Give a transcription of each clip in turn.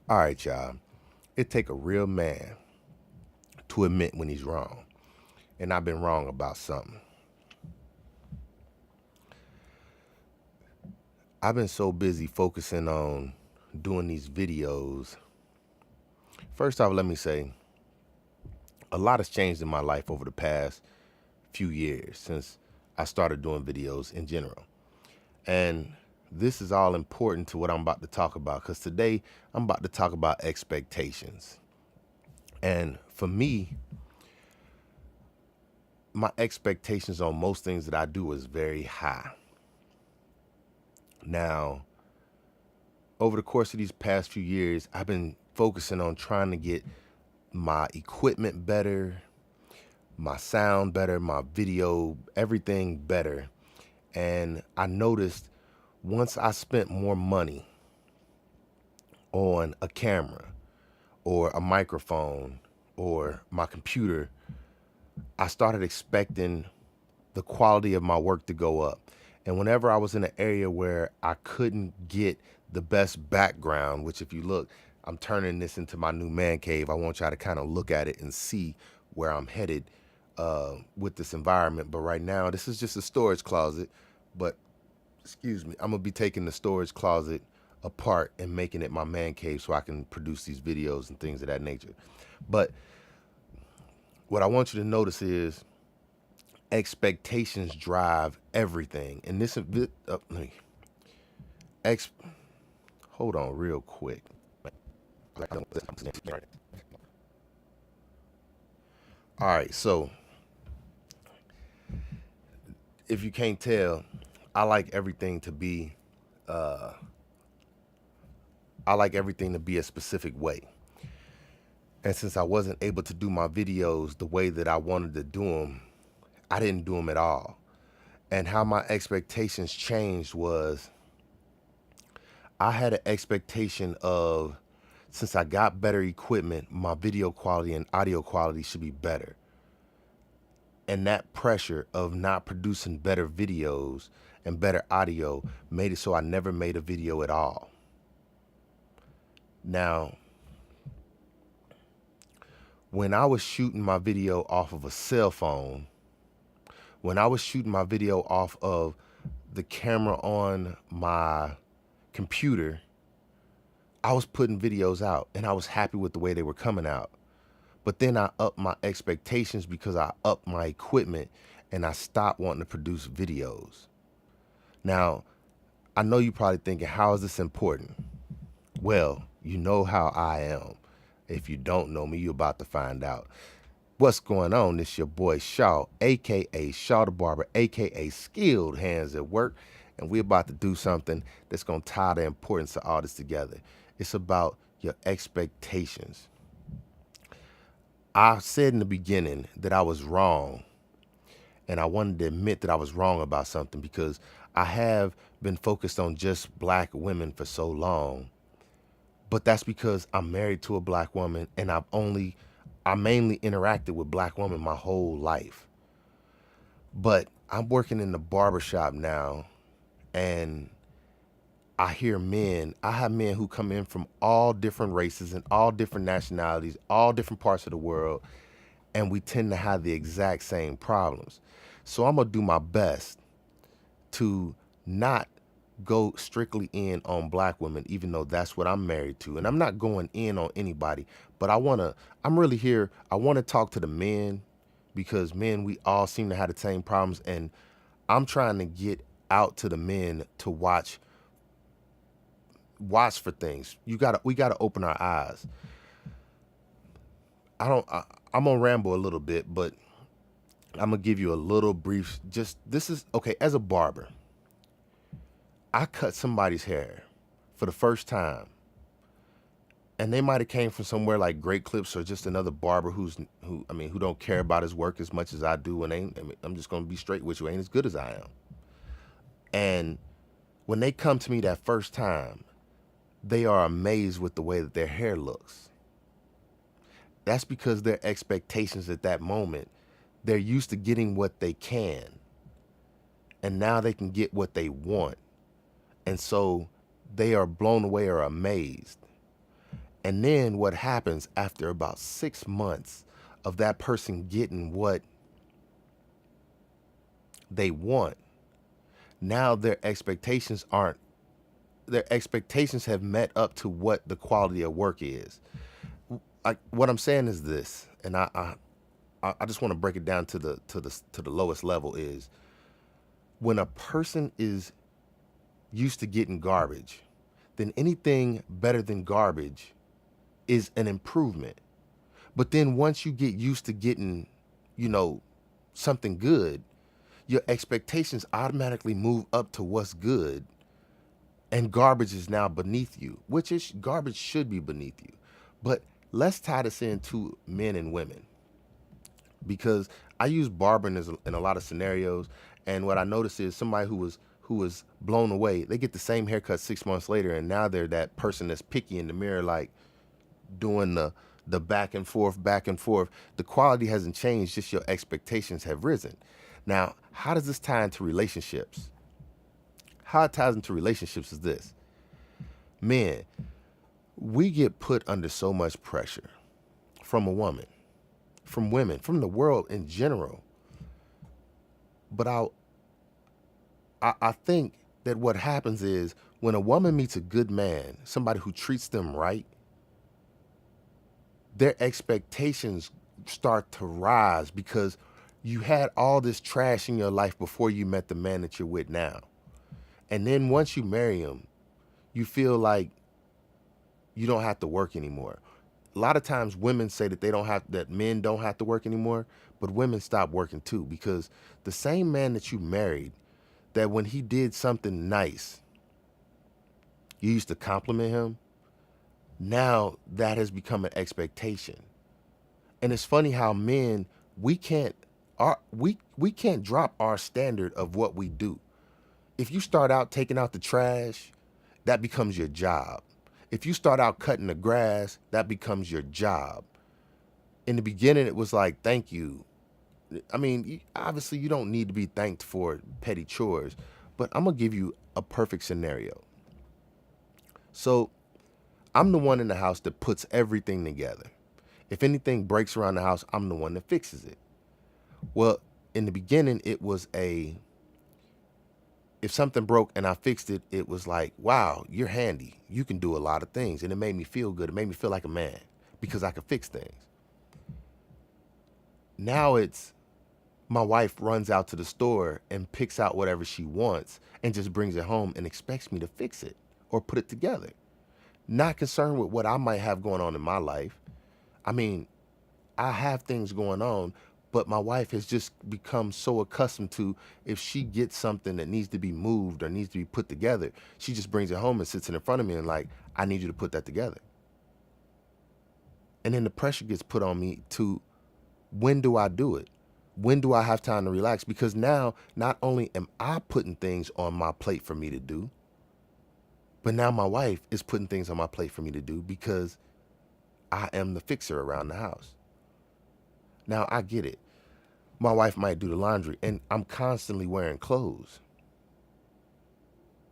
All right, y'all. It take a real man to admit when he's wrong. And I've been wrong about something. I've been so busy focusing on doing these videos. First off, let me say a lot has changed in my life over the past few years since I started doing videos in general. And this is all important to what I'm about to talk about because today I'm about to talk about expectations. And for me, my expectations on most things that I do is very high. Now, over the course of these past few years, I've been focusing on trying to get my equipment better, my sound better, my video, everything better. And I noticed once I spent more money on a camera or a microphone or my computer, I started expecting the quality of my work to go up. And whenever I was in an area where I couldn't get the best background, which if you look, I'm turning this into my new man cave. I want y'all to kind of look at it and see where I'm headed with this environment. But right now, this is just a storage closet. But excuse me, I'm gonna be taking the storage closet apart and making it my man cave so I can produce these videos and things of that nature. But what I want you to notice is expectations drive everything. And this ex hold on real quick. All right, so if you can't tell, I like everything to be I like everything to be a specific way. And since I wasn't able to do my videos the way that I wanted to do them, I didn't do them at all. And how my expectations changed was I had an expectation of since I got better equipment, my video quality and audio quality should be better. And that pressure of not producing better videos and better audio made it so I never made a video at all. Now, when I was shooting my video off of a cell phone, when I was shooting my video off of the camera on my computer, I was putting videos out and I was happy with the way they were coming out. But then I upped my expectations because I upped my equipment and I stopped wanting to produce videos. Now, I know you're probably thinking, how is this important? Well, you know how I am. If you don't know me, you're about to find out. What's going on? It's your boy Shaw, aka Shaw the Barber, aka Skilled Hands at Work, and we're about to do something that's gonna tie the importance of all this together. It's about your expectations. I said in the beginning that I was wrong, and I wanted to admit that I was wrong about something because I have been focused on just black women for so long. But that's because I'm married to a black woman and I mainly interacted with black women my whole life. But I'm working in the barbershop now and I have men who come in from all different races and all different nationalities, all different parts of the world, and we tend to have the exact same problems. So I'm gonna do my best to not go strictly in on black women, even though that's what I'm married to. And I'm not going in on anybody, but I'm really here. I wanna talk to the men because men, we all seem to have the same problems. And I'm trying to get out to the men to watch for things. We gotta open our eyes. I'm gonna ramble a little bit, but I'm gonna give you a little brief. Just this is okay. As a barber, I cut somebody's hair for the first time, and they might have came from somewhere like Great Clips or just another barber who don't care about his work as much as I do, and ain't. I mean, I'm just gonna be straight with you, ain't as good as I am. And when they come to me that first time, they are amazed with the way that their hair looks. That's because their expectations at that moment, they're used to getting what they can, and now they can get what they want. And so they are blown away or amazed. And then what happens after about 6 months of that person getting what they want, now their expectations have met up to what the quality of work is. What I'm saying is this, and I just want to break it down to the lowest level is when a person is used to getting garbage, then anything better than garbage is an improvement. But then once you get used to getting, you know, something good, your expectations automatically move up to what's good, and garbage is now beneath you, which is garbage should be beneath you. But let's tie this into men and women, because I use barbering in a lot of scenarios, and what I notice is somebody who was blown away, they get the same haircut 6 months later, and now they're that person that's picky in the mirror, like doing the back and forth, back and forth. The quality hasn't changed, just your expectations have risen. Now, how does this tie into relationships? How it ties into relationships is this. Men, we get put under so much pressure from a woman, from women, from the world in general. But I think that what happens is when a woman meets a good man, somebody who treats them right, their expectations start to rise because you had all this trash in your life before you met the man that you're with now. And then once you marry him, you feel like you don't have to work anymore. A lot of times women say that men don't have to work anymore, but women stop working too, because the same man that you married, that when he did something nice, you used to compliment him. Now that has become an expectation. And it's funny how men, we can't drop our standard of what we do. If you start out taking out the trash, that becomes your job. If you start out cutting the grass, that becomes your job. In the beginning, it was like, thank you. I mean, obviously, you don't need to be thanked for petty chores, but I'm going to give you a perfect scenario. So I'm the one in the house that puts everything together. If anything breaks around the house, I'm the one that fixes it. Well, in the beginning, if something broke and I fixed it, it was like, wow, you're handy. You can do a lot of things. And it made me feel good. It made me feel like a man because I could fix things. Now it's my wife runs out to the store and picks out whatever she wants and just brings it home and expects me to fix it or put it together. Not concerned with what I might have going on in my life. I mean, I have things going on, but my wife has just become so accustomed to, if she gets something that needs to be moved or needs to be put together, she just brings it home and sits it in front of me and like, I need you to put that together. And then the pressure gets put on me to, when do I do it? When do I have time to relax? Because now not only am I putting things on my plate for me to do, but now my wife is putting things on my plate for me to do because I am the fixer around the house. Now I get it. My wife might do the laundry and I'm constantly wearing clothes.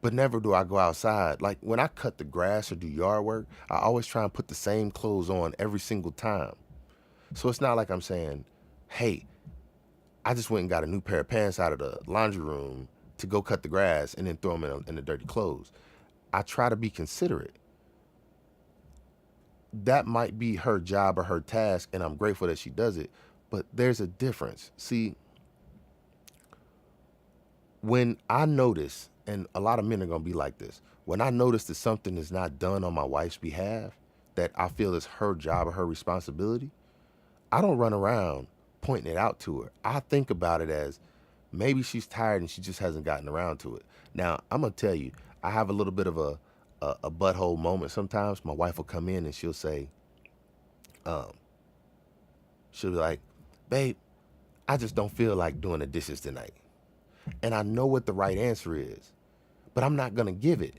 But never do I go outside. Like when I cut the grass or do yard work, I always try and put the same clothes on every single time. So it's not like I'm saying, hey, I just went and got a new pair of pants out of the laundry room to go cut the grass and then throw them in the dirty clothes. I try to be considerate. That might be her job or her task, and I'm grateful that she does it. But there's a difference. See, when I notice, and a lot of men are going to be like this, when I notice that something is not done on my wife's behalf, that I feel is her job or her responsibility, I don't run around pointing it out to her. I think about it as maybe she's tired and she just hasn't gotten around to it. Now, I'm going to tell you, I have a little bit of a butthole moment sometimes. My wife will come in and she'll say, she'll be like, babe, I just don't feel like doing the dishes tonight. And I know what the right answer is, but I'm not going to give it.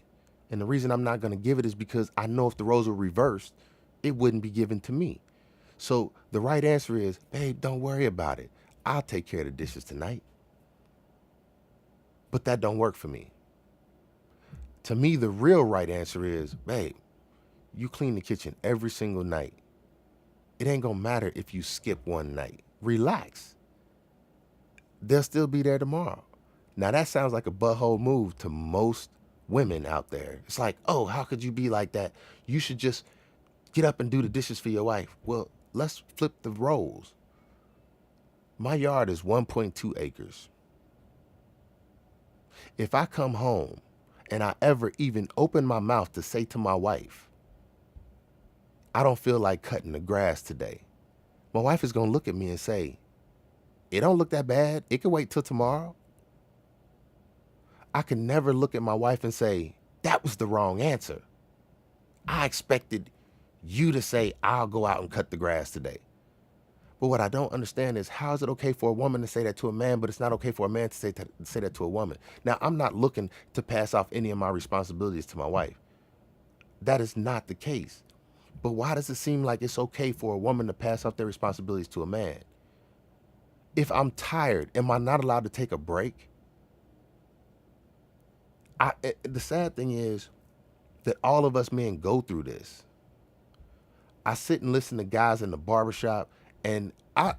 And the reason I'm not going to give it is because I know if the roles were reversed, it wouldn't be given to me. So the right answer is, babe, don't worry about it. I'll take care of the dishes tonight. But that don't work for me. To me, the real right answer is, babe, You clean the kitchen every single night. It ain't gonna matter if you skip one night. Relax. They'll still be there tomorrow. Now that sounds like a butthole move to most women out there. It's like, oh, how could you be like that? You should just get up and do the dishes for your wife. Well, let's flip the roles. My yard is 1.2 acres. If I come home and I ever even open my mouth to say to my wife, I don't feel like cutting the grass today, my wife is going to look at me and say, it don't look that bad. It can wait till tomorrow. I can never look at my wife and say, that was the wrong answer. I expected you to say, I'll go out and cut the grass today. But what I don't understand is, how is it okay for a woman to say that to a man, but it's not okay for a man to say that to a woman? Now, I'm not looking to pass off any of my responsibilities to my wife. That is not the case. But why does it seem like it's okay for a woman to pass off their responsibilities to a man? If I'm tired, am I not allowed to take a break? The sad thing is that all of us men go through this. I sit and listen to guys in the barbershop, and I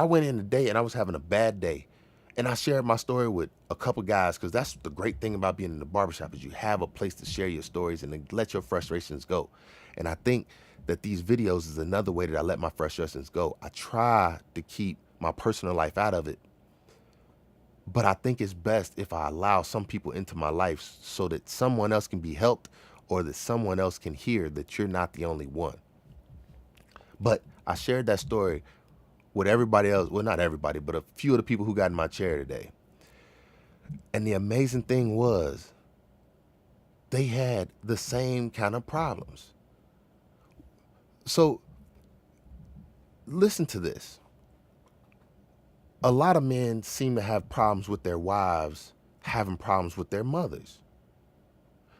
went in today and I was having a bad day. And I shared my story with a couple guys, because that's the great thing about being in the barbershop, is you have a place to share your stories and to let your frustrations go. And I think that these videos is another way that I let my frustrations go. I try to keep my personal life out of it, but I think it's best if I allow some people into my life so that someone else can be helped, or that someone else can hear that you're not the only one. But I shared that story with everybody else. Well, not everybody, but a few of the people who got in my chair today. And the amazing thing was, they had the same kind of problems. So listen to this. A lot of men seem to have problems with their wives having problems with their mothers.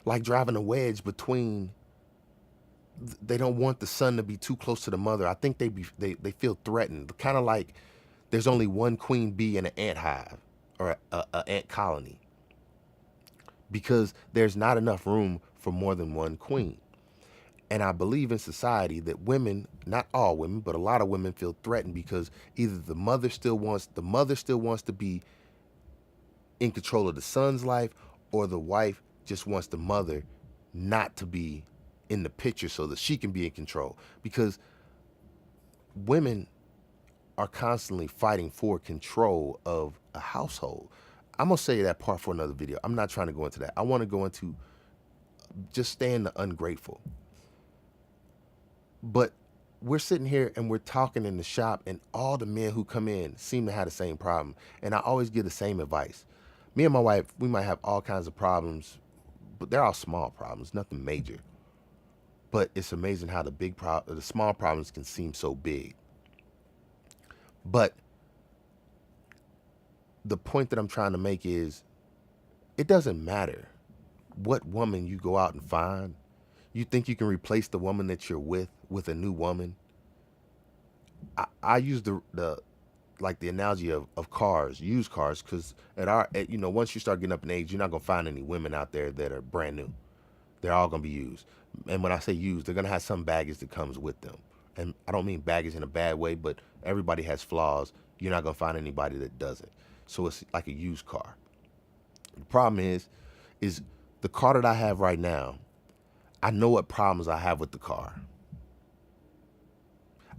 Like driving a wedge between, they don't want the son to be too close to the mother. I think they feel threatened. Kind of like there's only one queen bee in an ant hive, or a ant colony, because there's not enough room for more than one queen. And I believe in society that women, not all women, but a lot of women, feel threatened because either the mother still wants to be in control of the son's life, or the wife just wants the mother not to be in the picture so that she can be in control. Because women are constantly fighting for control of a household. I'm going to say that part for another video. I'm not trying to go into that. I want to go into just staying the ungrateful. But we're sitting here and we're talking in the shop, and all the men who come in seem to have the same problem. And I always give the same advice. Me and my wife, we might have all kinds of problems, but they're all small problems, nothing major. But it's amazing how the small problems can seem so big. But the point that I'm trying to make is, it doesn't matter what woman you go out and find. You think you can replace the woman that you're with a new woman? I use the analogy of cars, used cars, because once you start getting up in age, you're not gonna find any women out there that are brand new. They're all gonna be used. And when I say used, they're gonna have some baggage that comes with them. And I don't mean baggage in a bad way, but everybody has flaws. You're not gonna find anybody that doesn't. So it's like a used car. The problem is the car that I have right now, I know what problems I have with the car.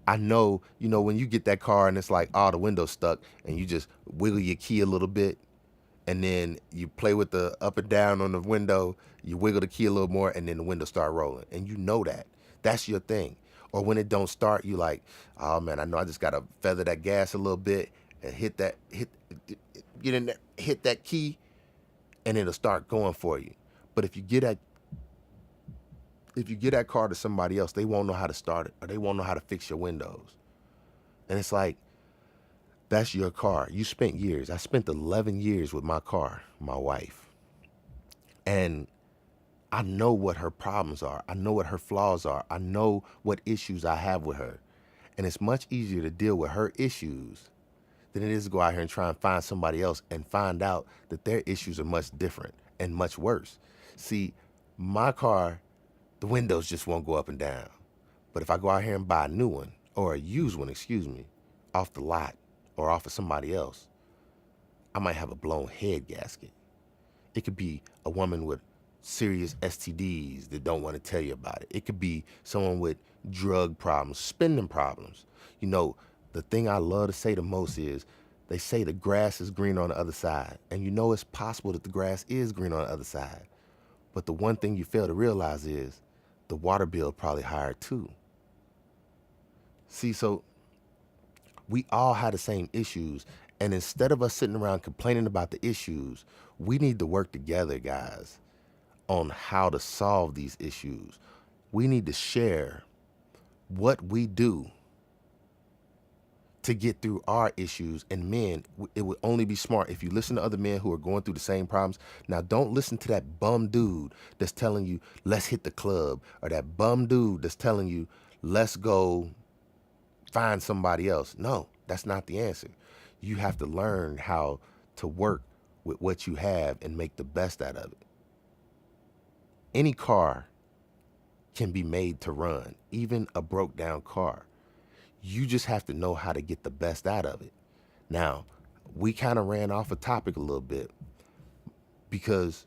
I know, when you get that car and it's like, oh, the window's stuck, and you just wiggle your key a little bit, and then you play with the up and down on the window, you wiggle the key a little more, and then the window start rolling. And you know that. That's your thing. Or when it don't start, you like, oh man, I know I just gotta feather that gas a little bit and hit that key, and it'll start going for you. But if you get that car to somebody else, they won't know how to start it, or they won't know how to fix your windows. And it's like, that's your car. You spent years. I spent 11 years with my car, my wife. And I know what her problems are. I know what her flaws are. I know what issues I have with her. And it's much easier to deal with her issues than it is to go out here and try and find somebody else and find out that their issues are much different and much worse. See, my car, The windows just won't go up and down. But if I go out here and buy a new one, or a used one, excuse me, off the lot or off of somebody else, I might have a blown head gasket. It could be a woman with serious STDs that don't want to tell you about it. It could be someone with drug problems, spending problems. You know, the thing I love to say the most is they say the grass is green on the other side. And you know it's possible that the grass is green on the other side. But the one thing you fail to realize is the water bill probably higher too. See, so we all have the same issues. And instead of us sitting around complaining about the issues, we need to work together, guys, on how to solve these issues. We need to share what we do to get through our issues. And men, it would only be smart if you listen to other men who are going through the same problems. Now, don't listen to that bum dude that's telling you, let's hit the club, or that bum dude that's telling you, let's go find somebody else. No, that's not the answer. You have to learn how to work with what you have and make the best out of it. Any car can be made to run, even a broke down car. You just have to know how to get the best out of it. Now, we kind of ran off a topic a little bit because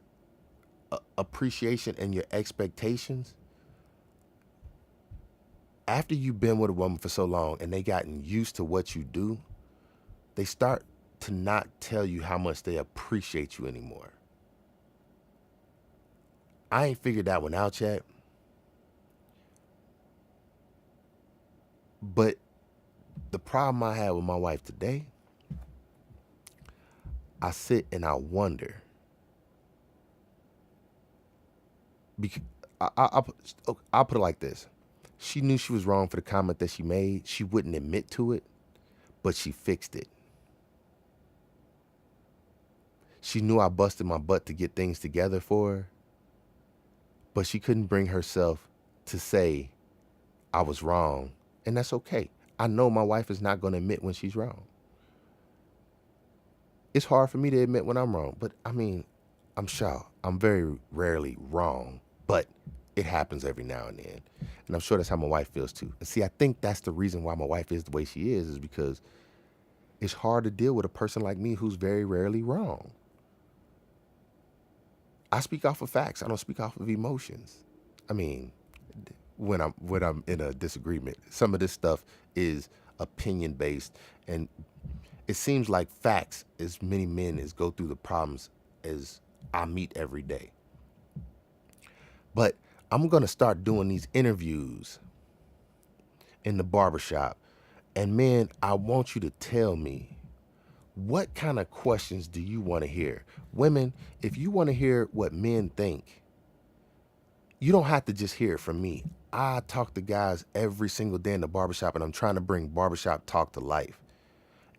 appreciation and your expectations, after you've been with a woman for so long and they gotten used to what you do, they start to not tell you how much they appreciate you anymore. I ain't figured that one out yet. But the problem I had with my wife today, I sit and I wonder. Because I'll put it like this. She knew she was wrong for the comment that she made. She wouldn't admit to it, but she fixed it. She knew I busted my butt to get things together for her, but she couldn't bring herself to say I was wrong, and that's okay. I know my wife is not going to admit when she's wrong. It's hard for me to admit when I'm wrong, but I mean, I'm sure I'm very rarely wrong, but it happens every now and then. And I'm sure that's how my wife feels too. And see, I think that's the reason why my wife is the way she is because it's hard to deal with a person like me who's very rarely wrong. I speak off of facts. I don't speak off of emotions. I mean, when I'm in a disagreement, some of this stuff is opinion based, and it seems like facts, as many men as go through the problems as I meet every day. But I'm going to start doing these interviews in the barbershop. And men, I want you to tell me, what kind of questions do you want to hear? Women, if you want to hear what men think, you don't have to just hear it from me. I talk to guys every single day in the barbershop, and I'm trying to bring barbershop talk to life.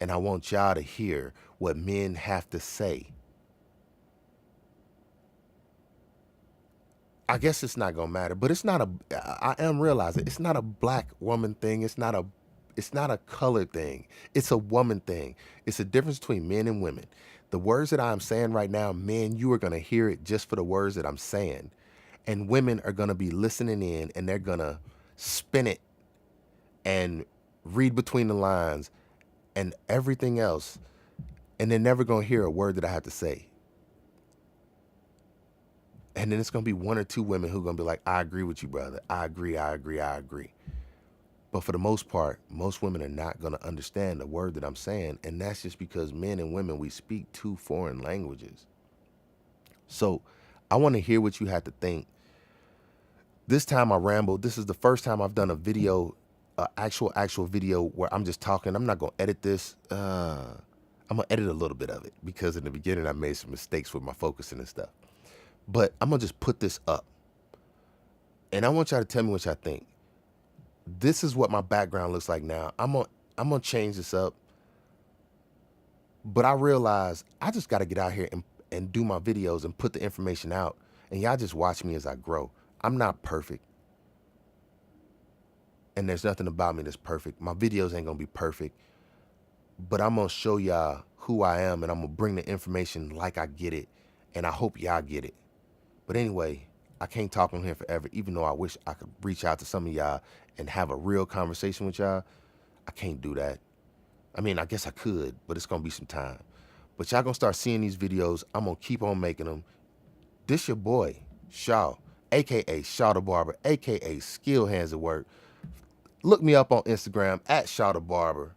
And I want y'all to hear what men have to say. I guess it's not gonna matter, but I am realizing it's not a black woman thing. It's not a colored thing. It's a woman thing. It's a difference between men and women. The words that I'm saying right now, men, you are gonna hear it just for the words that I'm saying. And women are gonna be listening in, and they're gonna spin it and read between the lines and everything else. And they're never gonna hear a word that I have to say. And then it's going to be one or two women who are going to be like, I agree with you, brother. I agree. But for the most part, most women are not going to understand the word that I'm saying. And that's just because men and women, we speak two foreign languages. So I want to hear what you have to think. This time I rambled. This is the first time I've done a video, actual video where I'm just talking. I'm not going to edit this. I'm going to edit a little bit of it because in the beginning I made some mistakes with my focusing and stuff. But I'm going to just put this up. And I want y'all to tell me what y'all think. This is what my background looks like now. I'm going to change this up. But I realize I just got to get out here and do my videos and put the information out. And y'all just watch me as I grow. I'm not perfect. And there's nothing about me that's perfect. My videos ain't going to be perfect. But I'm going to show y'all who I am. And I'm going to bring the information like I get it. And I hope y'all get it. But anyway, I can't talk on here forever, even though I wish I could reach out to some of y'all and have a real conversation with y'all. I can't do that. I mean, I guess I could, but it's gonna be some time. But y'all gonna start seeing these videos. I'm gonna keep on making them. This your boy, Shaw, aka Shaw the Barber, aka Skilled Hands at Work. Look me up on Instagram at Shaw the Barber.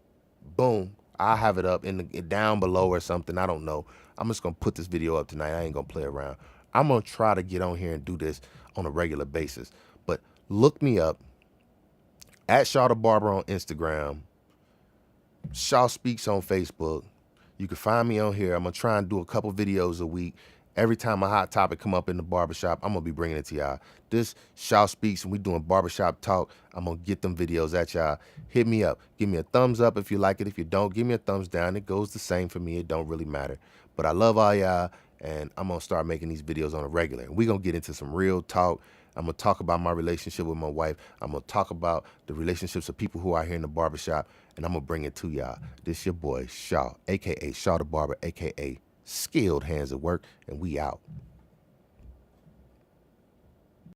Boom. I'll have it up in the down below or something. I don't know. I'm just gonna put this video up tonight. I ain't gonna play around. I'm gonna try to get on here and do this on a regular basis. But look me up at Shaw the Barber on Instagram. Shaw Speaks on Facebook. You can find me on here. I'm gonna try and do a couple videos a week. Every time a hot topic come up in the barbershop, I'm gonna be bringing it to y'all. This Shaw Speaks, and we doing barbershop talk. I'm gonna get them videos at y'all. Hit me up. Give me a thumbs up if you like it. If you don't, give me a thumbs down. It goes the same for me. It don't really matter. But I love all y'all, and I'm gonna start making these videos on a regular. And we gonna get into some real talk. I'm gonna talk about my relationship with my wife. I'm gonna talk about the relationships of people who are here in the barbershop, and I'm gonna bring it to y'all. This your boy Shaw, aka Shaw the Barber, aka Skilled Hands at Work, and we out.